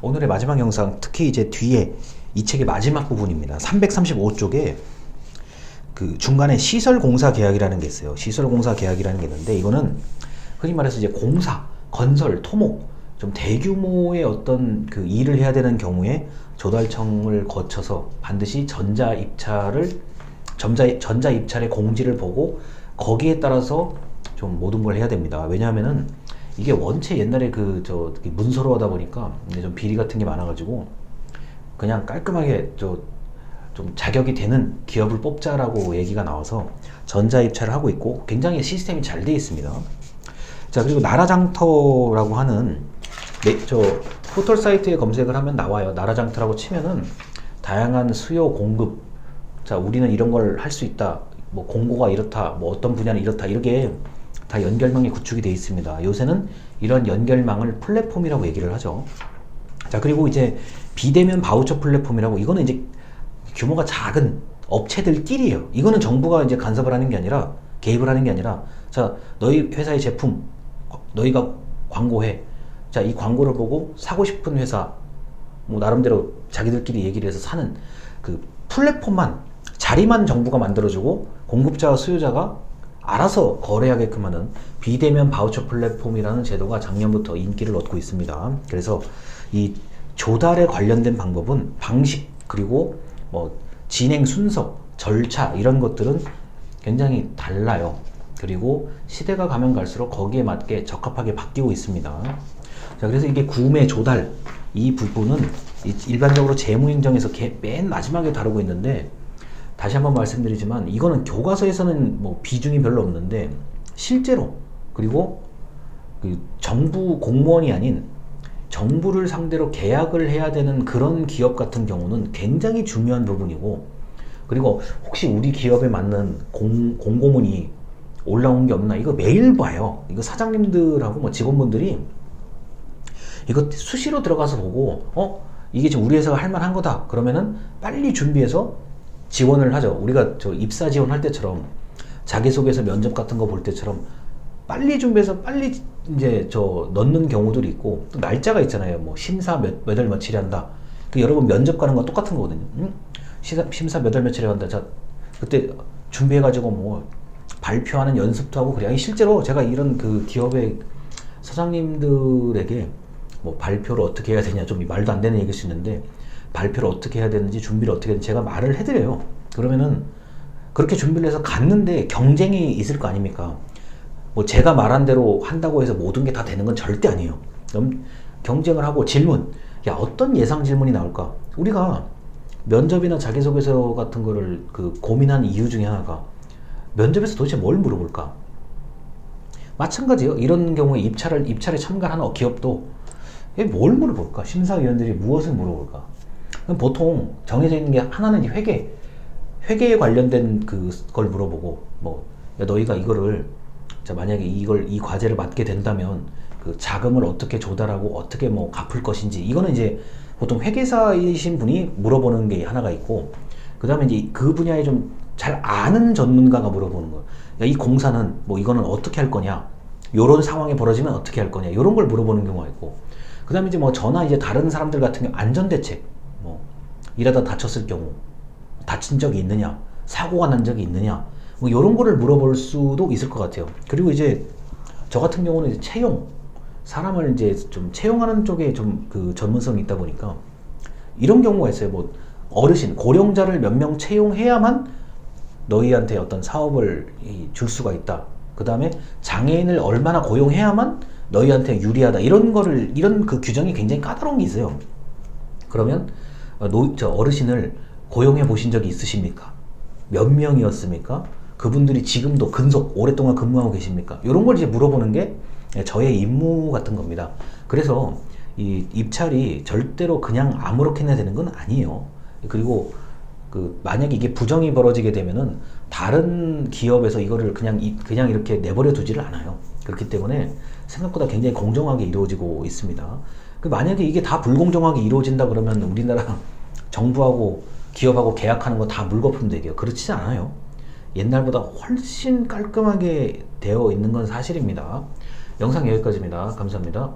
오늘의 마지막 영상, 특히 이제 뒤에 이 책의 마지막 부분입니다. 335쪽에 그 중간에 시설공사 계약이라는 게 있어요. 시설공사 계약이라는 게 있는데, 이거는 흔히 말해서 이제 공사, 건설, 토목, 좀 대규모의 어떤 그 일을 해야 되는 경우에 조달청을 거쳐서 반드시 전자 입찰의 공지를 보고 거기에 따라서 좀 모든 걸 해야 됩니다. 왜냐하면은 이게 원체 옛날에 문서로 하다 보니까 이제 좀 비리 같은 게 많아가지고 그냥 깔끔하게 좀 자격이 되는 기업을 뽑자라고 얘기가 나와서 전자 입찰을 하고 있고, 굉장히 시스템이 잘 되어 있습니다. 자, 그리고 나라장터라고 하는 포털 사이트에 검색을 하면 나와요. 나라장터라고 치면은 다양한 수요 공급, 자 우리는 이런 걸 할 수 있다, 뭐 공고가 이렇다, 뭐 어떤 분야는 이렇다, 이렇게 다 연결망이 구축이 되어 있습니다. 요새는 이런 연결망을 플랫폼이라고 얘기를 하죠. 자, 그리고 이제 비대면 바우처 플랫폼이라고, 이거는 이제 규모가 작은 업체들끼리예요. 이거는 정부가 이제 간섭을 하는 게 아니라, 개입을 하는 게 아니라, 자 너희 회사의 제품 너희가 광고해, 자 이 광고를 보고 사고 싶은 회사, 뭐 나름대로 자기들끼리 얘기를 해서 사는 그 플랫폼만, 자리만 정부가 만들어주고 공급자와 수요자가 알아서 거래하게끔 하는 비대면 바우처 플랫폼이라는 제도가 작년부터 인기를 얻고 있습니다. 그래서 이 조달에 관련된 방법은, 방식, 그리고 뭐 진행 순서, 절차, 이런 것들은 굉장히 달라요. 그리고 시대가 가면 갈수록 거기에 맞게 적합하게 바뀌고 있습니다. 자, 그래서 이게 구매, 조달, 이 부분은 일반적으로 재무행정에서 맨 마지막에 다루고 있는데, 다시 한번 말씀드리지만 이거는 교과서에서는 뭐 비중이 별로 없는데, 실제로, 그리고 그 정부 공무원이 아닌 정부를 상대로 계약을 해야 되는 그런 기업 같은 경우는 굉장히 중요한 부분이고, 그리고 혹시 우리 기업에 맞는 공고문이 올라온 게 없나, 이거 매일 봐요. 이거 사장님들하고 뭐 직원분들이 이거 수시로 들어가서 보고, 이게 지금 우리 회사가 할 만한 거다 그러면은 빨리 준비해서 지원을 하죠. 우리가 입사 지원할 때처럼, 자기소개서 면접 같은 거 볼 때처럼 빨리 준비해서 빨리 이제 넣는 경우들이 있고, 또 날짜가 있잖아요. 뭐 심사 몇 월 며칠에 한다. 그 여러분 면접 가는 건 똑같은 거거든요. 심사 몇 월 며칠에 한다. 자, 그때 준비해가지고 뭐 발표하는 연습도 하고 그래. 아니, 실제로 제가 이런 그 기업의 사장님들에게 뭐 발표를 어떻게 해야 되냐, 좀 말도 안 되는 얘기일 수 있는데, 발표를 어떻게 해야 되는지, 준비를 어떻게 해야 되는지 제가 말을 해드려요. 그러면은 그렇게 준비를 해서 갔는데 경쟁이 있을 거 아닙니까? 뭐 제가 말한 대로 한다고 해서 모든 게 다 되는 건 절대 아니에요. 경쟁을 하고, 질문, 야 어떤 예상 질문이 나올까? 우리가 면접이나 자기소개서 같은 거를 고민한 이유 중에 하나가, 면접에서 도대체 뭘 물어볼까? 마찬가지예요. 이런 경우에 입찰에 참가하는 기업도 뭘 물어볼까? 심사위원들이 무엇을 물어볼까? 보통 정해져 있는 게 하나는 회계에 관련된 그걸 물어보고, 뭐 야, 너희가 이거를, 자 만약에 이 과제를 맡게 된다면 그 자금을 어떻게 조달하고 어떻게 뭐 갚을 것인지, 이거는 이제 보통 회계사이신 분이 물어보는 게 하나가 있고, 그 다음에 이제 그 분야에 좀 잘 아는 전문가가 물어보는 거예요. 야, 이 공사는 뭐 이거는 어떻게 할 거냐, 요런 상황이 벌어지면 어떻게 할 거냐, 요런 걸 물어보는 경우가 있고, 그 다음에 이제 뭐 저나 이제 다른 사람들 같은 경우 안전대책, 뭐 일하다 다쳤을 경우 다친 적이 있느냐, 사고가 난 적이 있느냐, 뭐 요런 거를 물어볼 수도 있을 것 같아요. 그리고 이제 저 같은 경우는 이제 사람을 이제 좀 채용하는 쪽에 좀 그 전문성이 있다 보니까 이런 경우가 있어요. 뭐 어르신, 고령자를 몇 명 채용해야만 너희한테 어떤 사업을 줄 수가 있다. 그 다음에 장애인을 얼마나 고용해야만 너희한테 유리하다. 이런 그 규정이 굉장히 까다로운 게 있어요. 그러면 어르신을 고용해 보신 적이 있으십니까? 몇 명이었습니까? 그분들이 지금도 오랫동안 근무하고 계십니까? 이런 걸 이제 물어보는 게 저의 임무 같은 겁니다. 그래서 이 입찰이 절대로 그냥 아무렇게나 되는 건 아니에요. 그리고 만약에 이게 부정이 벌어지게 되면은 다른 기업에서 이거를 그냥 이렇게 내버려 두지를 않아요. 그렇기 때문에 생각보다 굉장히 공정하게 이루어지고 있습니다. 만약에 이게 다 불공정하게 이루어진다 그러면 우리나라 정부하고 기업하고 계약하는 거 다 물거품 되게요. 그렇지 않아요. 옛날보다 훨씬 깔끔하게 되어 있는 건 사실입니다. 영상 여기까지입니다. 감사합니다.